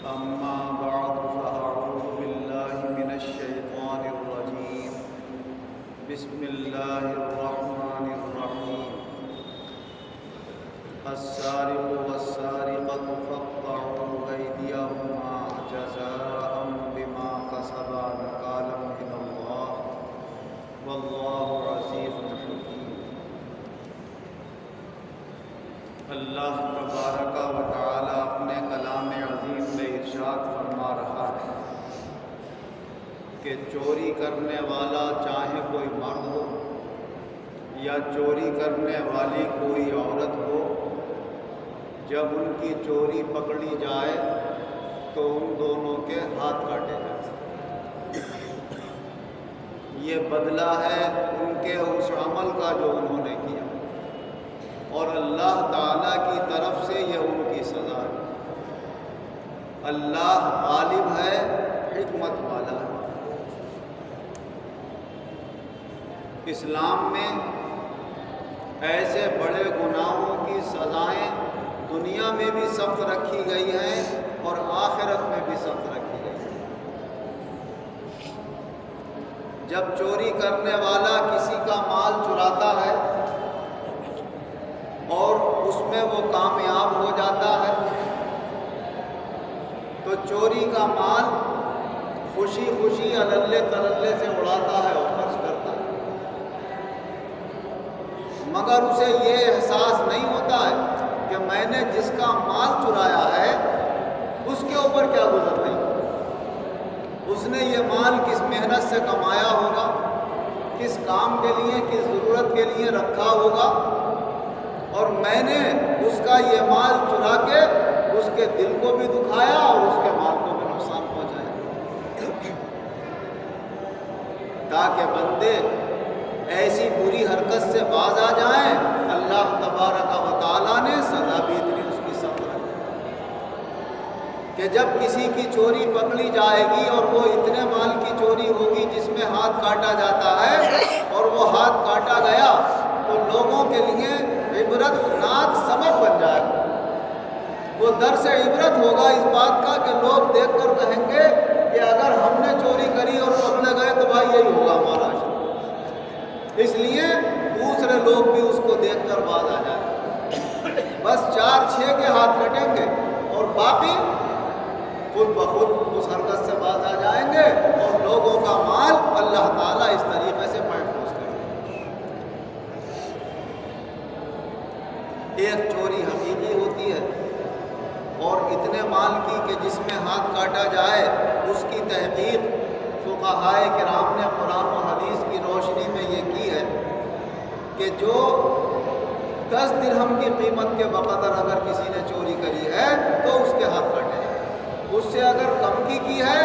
أما بعد فأعوذ بالله من الشيطان الرجيم بسم الله الرحمن الرحيم السارق والسارقة فاقطعوا أيديهما جزاء بما كسبا نكالا من الله والله عزيز حكيم۔ اللہ تبارک و تعالی اپنے کلام عظیم میں ارشاد فرما رہا ہے کہ چوری کرنے والا چاہے کوئی مرد ہو یا چوری کرنے والی کوئی عورت ہو، جب ان کی چوری پکڑی جائے تو ان دونوں کے ہاتھ کاٹے جائیں۔ یہ بدلہ ہے ان کے اس عمل کا جو انہوں نے کیا، اور اللہ تعالیٰ کی طرف سے یہ ان کی سزا ہے۔ اللہ غالب ہے، حکمت والا ہے۔ اسلام میں ایسے بڑے گناہوں کی سزائیں دنیا میں بھی سخت رکھی گئی ہیں اور آخرت میں بھی سخت رکھی گئی ہیں۔ جب چوری کرنے والا کسی کا مال چراتا ہے اور اس میں وہ کامیاب ہو جاتا ہے تو چوری کا مال خوشی خوشی اللے تللے سے اڑاتا ہے اور خرچ کرتا ہے، مگر اسے یہ احساس نہیں ہوتا ہے کہ میں نے جس کا مال چرایا ہے اس کے اوپر کیا گزر رہی ہے، اس نے یہ مال کس محنت سے کمایا ہوگا، کس کام کے لیے، کس ضرورت کے لیے رکھا ہوگا، اور میں نے اس کا یہ مال چرا کے اس کے دل کو بھی دکھایا اور اس کے مال کو بھی نقصان پہنچایا، تاکہ بندے ایسی بری حرکت سے باز آ جائیں۔ اللہ تبارک و تعالیٰ نے سزا بھی اتنی اس کی سخت رکھی کہ جب کسی کی چوری پکڑی جائے گی اور وہ اتنے مال کی چوری ہوگی جس میں ہاتھ کاٹا جاتا ہے اور وہ ہاتھ کاٹا گیا تو لوگوں کے لیے عبرت ناک سبق بن جائے گا، وہ درس عبرت ہوگا اس بات کا کہ لوگ دیکھ کر کہیں گے کہ اگر ہم نے چوری کری اور پکڑے گئے تو بھائی یہی ہوگا ہمارا شر، اس لیے دوسرے لوگ بھی اس کو دیکھ کر باز آ جائیں۔ بس 4-6 کے ہاتھ کٹیں گے اور باقی خود بخود اس حرکت سے باز آ جائیں گے اور لوگوں کا مال اللہ تعالیٰ اس طریقے سے محفوظ کرے گا۔ ایک چوری حقیقی ہوتی ہے اور اتنے مال کی کہ جس میں ہاتھ کاٹا جائے، اس کی تحقیق فقہائے کرام نے قرآن و حدیث کی روشنی میں یہ کی ہے کہ جو 10 درہم کی قیمت کے بقدر اگر کسی نے چوری کری ہے تو اس کے ہاتھ کاٹے جائیں، اس سے اگر کم کی ہے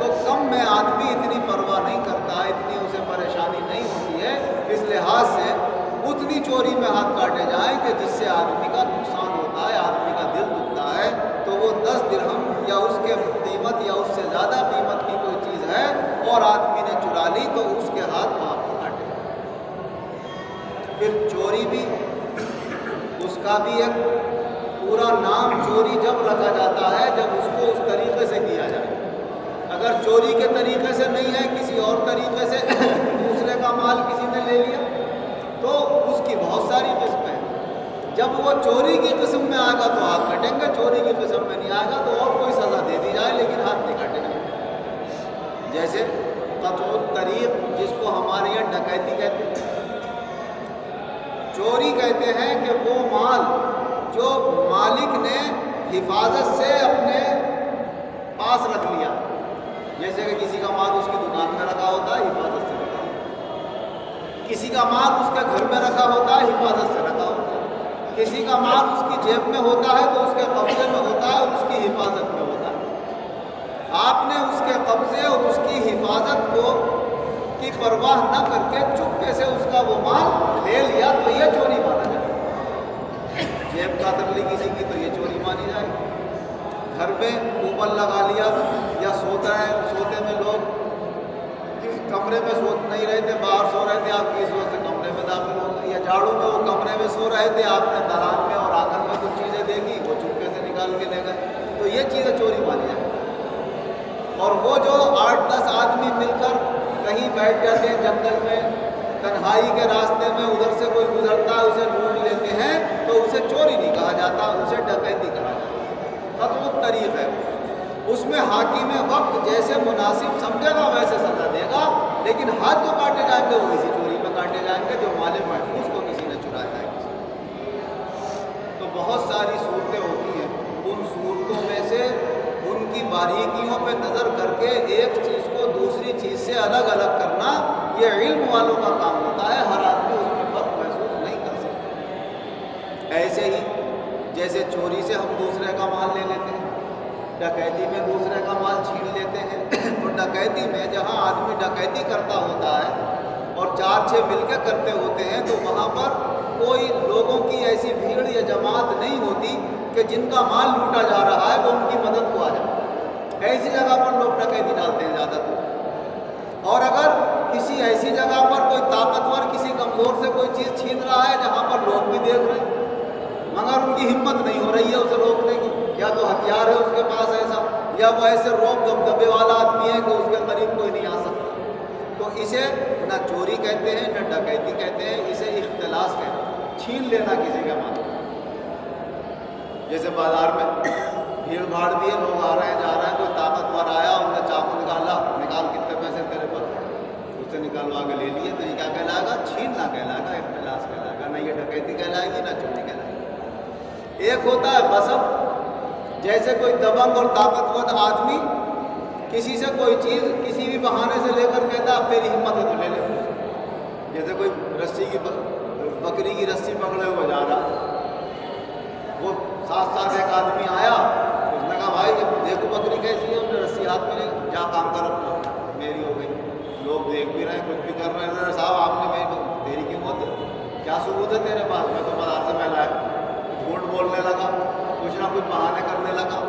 تو کم میں آدمی اتنی پرواہ نہیں کرتا، اتنی اسے پریشانی نہیں ہوتی ہے، اس لحاظ سے اتنی چوری میں ہاتھ کاٹے جائیں کہ جس سے آدمی کا نقصان ہوتا ہے، آدمی کا دل دکھتا ہے، تو وہ 10 درہم یا اس کے قیمت یا اس سے زیادہ قیمت کی کوئی چیز ہے اور آدمی نے چرا لی تو اس کے ہاتھ وہاں پر کاٹے۔ پھر چوری بھی، اس کا بھی ایک پورا نام چوری جب رکھا جاتا ہے جب اس کو اس طریقے سے کیا جائے۔ اگر چوری کے طریقے سے نہیں ہے، کسی اور طریقے سے دوسرے کا مال کسی نے لے لیا تو اس کی بہت ساری قسمیں ہیں۔ جب وہ چوری کی قسم میں آئے گا تو ہاتھ کٹیں گے، چوری کی قسم میں نہیں آئے گا تو اور کوئی سزا دے دی جائے لیکن ہاتھ نہیں کاٹے جائیں۔ جیسے قطع الطریق، جس کو ہمارے یہاں ڈکیتی کہتے ہیں۔ چوری کہتے ہیں کہ وہ مال جو مالک نے حفاظت سے اپنے پاس رکھ لیا، جیسے کہ کسی کا مال اس کی دکان میں رکھا ہوتا ہے، حفاظت سے رکھا ہوتا ہے، کسی کا مال اس کے گھر میں رکھا ہوتا ہے، حفاظت سے رکھا ہوتا ہے، کسی کا مال اس کی جیب میں ہوتا ہے تو اس کے قبضے میں ہوتا ہے اور اس کی حفاظت میں ہوتا ہے۔ آپ نے اس کے قبضے اور اس کی حفاظت کی پرواہ نہ کر کے چپکے سے اس کا وہ مال لے لیا تو یہ چوری مانا جائے۔ جیب کاتر لی کسی کی تو یہ چوری مانی جائے۔ گھر میں کوپن لگا لیا یا سوتے میں لوگ کمرے میں سو نہیں رہے تھے، باہر سو رہے تھے، آپ کس وجہ سے کمرے میں داخل ہو گئے، یا جھاڑو میں وہ کمرے میں سو رہے تھے، آپ نے دالان میں اور آنگن میں کچھ چیزیں دیکھی، وہ چپکے سے نکال کے لے گئے، تو یہ چیزیں چوری مانی جائیں۔ اور وہ جو 8-10 آدمی مل کر کہیں بیٹھ جاتے ہیں جنگل میں تنہائی کے راستے میں، ادھر سے کوئی گزرتا ہے اسے لوٹ لیتے ہیں تو اسے چوری نہیں کہا جاتا، اسے ڈکیتی کہا جاتا۔ خطوط طریق ہے، اس میں حاکم وقت جیسے مناسب سمجھے گا ویسے سزا دے گا، لیکن ہاتھ جو کاٹے جائیں گے وہ اسی چوری میں کاٹے جائیں گے جو مال محفوظ کو کسی نے چرایا ہے۔ تو بہت ساری صورتیں ہوتی ہیں، ان صورتوں میں سے ان کی باریکیوں پہ نظر کر کے ایک چیز کو دوسری چیز سے الگ الگ کرنا یہ علم والوں کا کام ہوتا ہے، ہر آدمی اس میں فرق محسوس نہیں کر سکتا۔ ایسے ہی جیسے چوری سے ہم دوسرے کا مال لے لیتے ہیں، ڈکیتی میں دوسرے کا مال چھین لیتے ہیں، تو ڈکیتی میں جہاں آدمی ڈکیتی کرتا ہوتا ہے اور 4-6 مل کے کرتے ہوتے ہیں تو وہاں پر کوئی لوگوں کی ایسی بھیڑ یا جماعت نہیں ہوتی کہ جن کا مال لوٹا جا رہا ہے وہ ان کی مدد کو آ جائے۔ ایسی جگہ پر لوگ ڈکیتی ڈالتے ہیں زیادہ تر، اور اگر کسی ایسی جگہ پر کوئی طاقتور کسی کمزور سے کوئی چیز چھین رہا ہے جہاں پر لوگ بھی دیکھ رہے ہیں مگر ان کی ہمت نہیں ہو رہی ہے اسے روکنے کی، یا تو ہتھیار ہے اس کے پاس ایسا، یا وہ ایسے روب دبدبے والا آدمی ہے کہ اس کے قریب کوئی نہیں آ سکتا، تو اسے نہ چوری کہتے ہیں نہ ڈکیتی کہتے ہیں، اسے اختلاس کہتے ہیں، چھین لینا کسی کا مال۔ جیسے بازار میں بھیڑ بھاڑ بھی ہے، لوگ آ رہے ہیں جا رہے ہیں، کوئی طاقتور آیا ان نے چاقو نکالا، نکال کتنے پیسے تیرے پر، اس سے نکالوا کے لے لیے، تو یہ کیا کہلائے گا؟ چھیننا کہلائے گا، اختلاس کہلائے گا، نہ یہ ڈکیتی کہلائے گی نہ چوری کہلائے گی۔ ایک ہوتا ہے غصب، جیسے کوئی دبنگ اور طاقتور آدمی کسی سے کوئی چیز کسی بھی بہانے سے لے کر کہتا اب تیری ہمت ہے تو لے لے، جیسے کوئی رسی کی بکری کی رسی پکڑے ہوئے جا رہا، وہ ساتھ ایک آدمی آیا، اس نے کہا بھائی دیکھو بکری کیسی ہے، اس نے رسی ہاتھ میں لے، جا کام کر اپنا، میری ہو گئی، لوگ دیکھ بھی رہے ہیں کچھ بھی کر رہے ہیں، صاحب آپ نے میری تیری کیوں ہوتی، کیا ثبوت ہے تیرے پاس؟ میں تو بازار سے میں لایا، جھوٹ بولنے لگا، کچھ نہ کچھ بہانے کرنے لگا،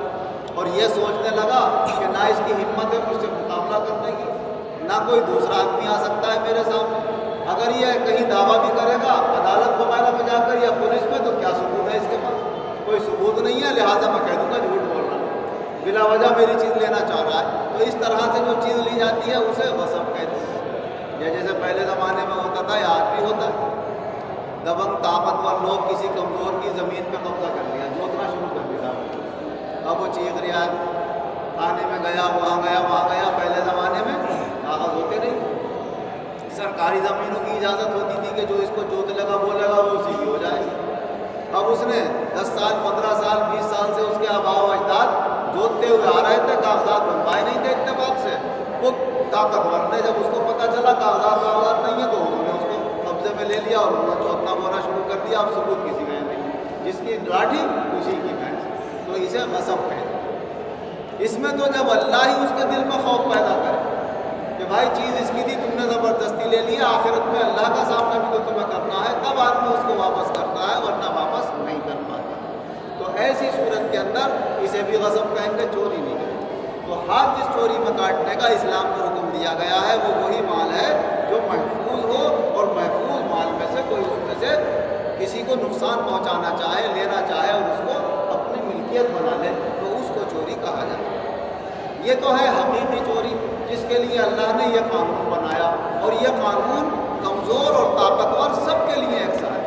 اور یہ سوچنے لگا کہ نہ اس کی ہمت ہے مجھ سے مقابلہ کرنے کی، نہ کوئی دوسرا آدمی آ سکتا ہے میرے سامنے، اگر یہ کہیں دعویٰ بھی کرے گا عدالت وغیرہ میں جا کر یا پولیس میں تو کیا ثبوت ہے اس کے پاس؟ کوئی ثبوت نہیں ہے، لہٰذا میں کہہ دوں گا جھوٹ بول رہا ہے، بلا وجہ میری چیز لینا چاہ رہا ہے، تو اس طرح سے جو چیز لی جاتی ہے اسے غصب کہتے ہیں۔ یا جیسے پہلے زمانے میں ہوتا تھا یا آج بھی ہوتا ہے، دبنگ طاقتور لوگ کسی کمزور کی زمین پہ قبضہ کر لیا، جوتنا شروع کر دیا، اب وہ چیخ رہا ہے، تھانے میں گیا وہاں گیا، پہلے زمانے میں کاغذ ہوتے نہیں، سرکاری زمینوں کی اجازت ہوتی تھی کہ جو اس کو جوت لگا بولے گا وہ اسی کی ہو جائے گی۔ اب اس نے 10 سال 15 سال 20 سال سے اس کے آباء و اجداد جوتتے ہوئے آ رہے تھے، کاغذات بنوائے نہیں تھے اتفاق سے، وہ طاقتور نے جب اس کو پتہ چلا کاغذات نہیں ہے تو انہوں نے اس کو قبضے میں لے لیا اور انہوں نے جوتنا بونا شروع کر دیا، اب ثبوت کسی کا نہیں، جس کی لاٹھی اسی کی بھینس، تو اسے غصب کہتے ہیں۔ اس میں تو جب اللہ ہی اس کے دل میں خوف پیدا کرے کہ بھائی چیز اس کی تھی تم نے زبردستی لے لی، آخرت میں اللہ کا سامنا بھی تو تمہیں کرنا ہے، تب آدمی اس کو واپس کرتا ہے ورنہ واپس نہیں کر پاتا۔ تو ایسی صورت کے اندر اسے بھی غصب کہیں گے، چوری نہیں کریں گے۔ تو ہاتھ جس چوری میں کاٹنے کا اسلام میں حکم دیا گیا ہے وہ وہی مال ہے جو محفوظ ہو، اور محفوظ مال میں سے کوئی اس میں سے کسی کو نقصان پہنچانا چاہے، لینا چاہے اور اس کو اپنی ملکیت بنا لے تو اس کو چوری کہا جائے۔ یہ تو ہے حقیقی چوری جس کے لیے اللہ نے یہ قانون بنایا، اور یہ قانون کمزور اور طاقتور سب کے لیے یکساں ہے۔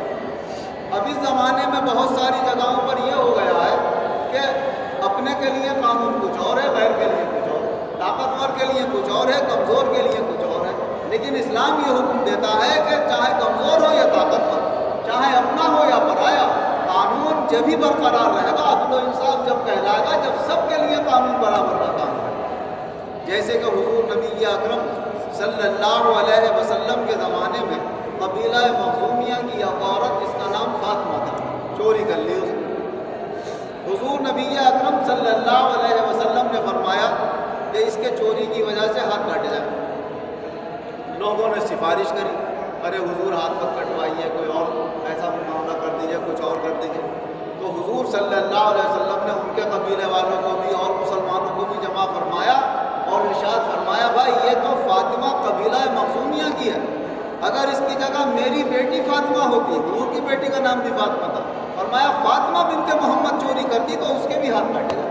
اب اس زمانے میں بہت ساری جگہوں پر یہ ہو گیا ہے کہ اپنے کے لیے قانون کچھ اور ہے، غیر کے لیے کچھ اور، طاقتور کے لیے کچھ اور ہے، کمزور کے لیے کچھ اور ہے، لیکن اسلام یہ حکم دیتا ہے کہ چاہے کمزور ہو یا طاقتور، چاہے اپنا ہو یا پرایا، قانون جب ہی برقرار رہے گا، عدل و انصاف جب کہلائے گا جب سب کے لیے قانون برابر کا کام ہے۔ جیسے کہ حضور نبی اکرم صلی اللہ علیہ وسلم کے زمانے میں قبیلہ مخزومیہ کی ایک عورت جس کا نام فاطمہ تھا، چوری کر لی اس نے۔ حضور نبی اکرم صلی اللہ علیہ وسلم نے فرمایا کہ اس کے چوری کی وجہ سے ہاتھ کاٹے جائیں۔ لوگوں نے سفارش کری، ارے حضور ہاتھ مت کٹوائیے، کوئی اور ایسا معاملہ کر دیجیے، کچھ اور کر دیجیے۔ تو حضور صلی اللہ علیہ وسلم نے ان کے قبیلے والوں کو بھی اور مسلمانوں کو بھی جمع فرمایا اور ارشاد فرمایا بھائی یہ تو فاطمہ قبیلہ مخزومیہ کی ہے، اگر اس کی جگہ میری بیٹی فاطمہ ہوتی، حضور کی بیٹی کا نام بھی فاطمہ تھا، فرمایا فاطمہ بنت محمد چوری کرتی تو اس کے بھی ہاتھ کاٹے گا۔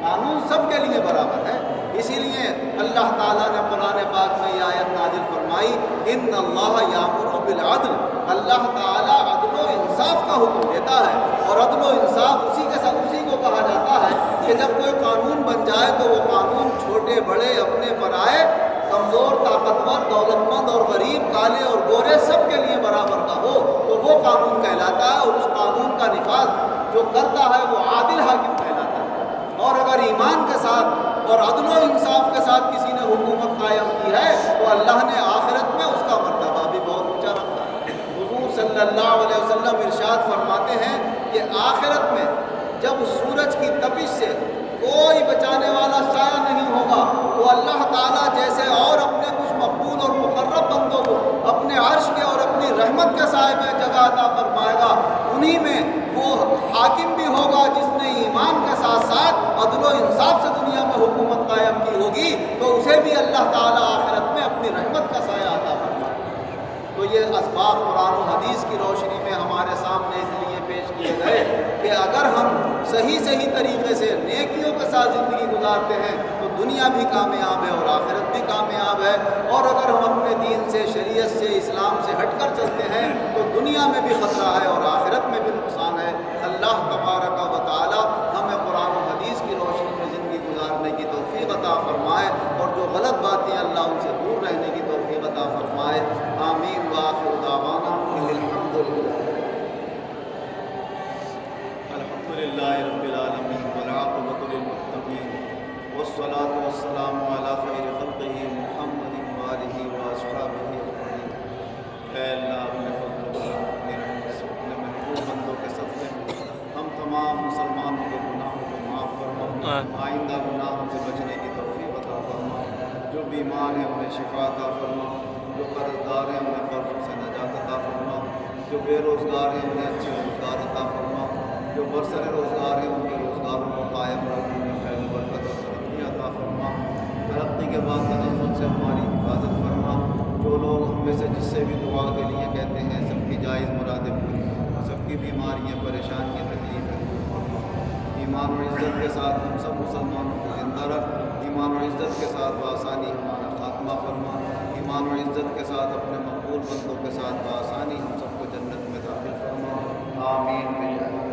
قانون سب کے لیے برابر ہے۔ اسی لیے اللہ تعالیٰ نے قرآن پاک میں یہ آیت نازل فرمائی، ان اللہ یامر بالعدل، اللہ تعالیٰ عدل و انصاف کا حکم دیتا ہے، اور عدل و انصاف اسی کو کہا جاتا ہے کہ جب کوئی قانون بن جائے تو وہ قانون چھوٹے بڑے اپنے پرائے، کمزور طاقتور، دولت مند اور غریب، کالے اور گورے سب کے لیے برابر کا ہو تو وہ قانون کہلاتا ہے، اور اس قانون کا نفاذ جو کرتا ہے وہ عادل حاکم کہلاتا ہے۔ اور اگر ایمان کے ساتھ اور عدل و انصاف کے ساتھ کسی نے حکومت قائم کی ہے تو اللہ نے آخرت میں اس کا مرتبہ بھی بہت اونچا رکھا ہے۔ حضور صلی اللہ علیہ وسلم ارشاد فرماتے ہیں کہ آخرت میں جب سورج کی تپش سے کوئی بچانے والا سایہ نہیں ہوگا تو اللہ تعالیٰ جیسے اور اپنے کچھ مقبول اور مقرب بندوں کو اپنے عرش کے اور اپنی رحمت کے سائے میں جگہ عطا فرمائے گا، انہی میں وہ حاکم بھی ہوگا جس نے ایمان کے ساتھ ساتھ عدل و انصاف سے دنیا میں حکومت قائم کی ہوگی، تو اسے بھی اللہ تعالیٰ آخرت میں اپنی رحمت کا سایہ عطا فرمائے گا۔ تو یہ اسباب قرآن و حدیث کی روشنی میں ہمارے سامنے اس لیے پیش کیے گئے کہ اگر ہم صحیح طریقے سے نیکیوں کے ساتھ زندگی گزارتے ہیں تو دنیا بھی کامیاب ہے اور آخرت بھی کامیاب ہے، اور اگر ہم اپنے دین سے، شریعت سے، اسلام سے ہٹ کر چلتے ہیں تو دنیا میں بھی خطرہ ہے اور آخرت میں بھی نقصان ہے۔ اللہ تبارک و تعالی ہمیں قرآن و حدیث کی روشنی میں زندگی گزارنے کی توفیق عطا فرمائے، اور جو غلط باتیں اللہ ان سے دور رہنے کی توفیق عطا فرمائے۔ آمین وآخر دعوانا الحمدللہ رب العالمین والعاقبۃ للمتقین والصلاۃ والسلام علی خیر خلقہ محمد وآلہ واصحابہ اجمعین۔ اے اللہ اپنے فضل و کرم، اپنی رحمت سے، اپنے محبوب بندوں کے صدقے میں ہم تمام مسلمانوں کے گناہوں کو معاف فرما، آئندہ گناہوں سے بچنے کی توفیق عطا فرما، جو بیمار ہیں انہیں شفا عطا فرما، جو قرض دار ہیں انہیں قرضوں سے نجات عطا فرما، جو بے روزگار ہیں انہیں اچھے روزگار عطا فرما، جو برسر روزگار ہیں ان کے روزگاروں کو قائم رکھ، ان میں خیر و برکت اور ترقی عطا فرما، ترقی کے بعد تنزل سے ہماری حفاظت فرما، جو لوگ ہم میں سے جس سے بھی دعا کے لیے کہتے ہیں سب کی جائز مرادیں پوری فرما، سب کی بیماریاں، پریشانیاں، تکلیفیں دور فرما، ایمان و عزت کے ساتھ ہم سب مسلمانوں کو زندہ رکھ، ایمان و عزت کے ساتھ بآسانی ہمارا خاتمہ فرما، ایمان و عزت کے ساتھ اپنے مقبول بندوں کے ساتھ بآسانی ہم سب کو جنت میں داخل فرما، آمین۔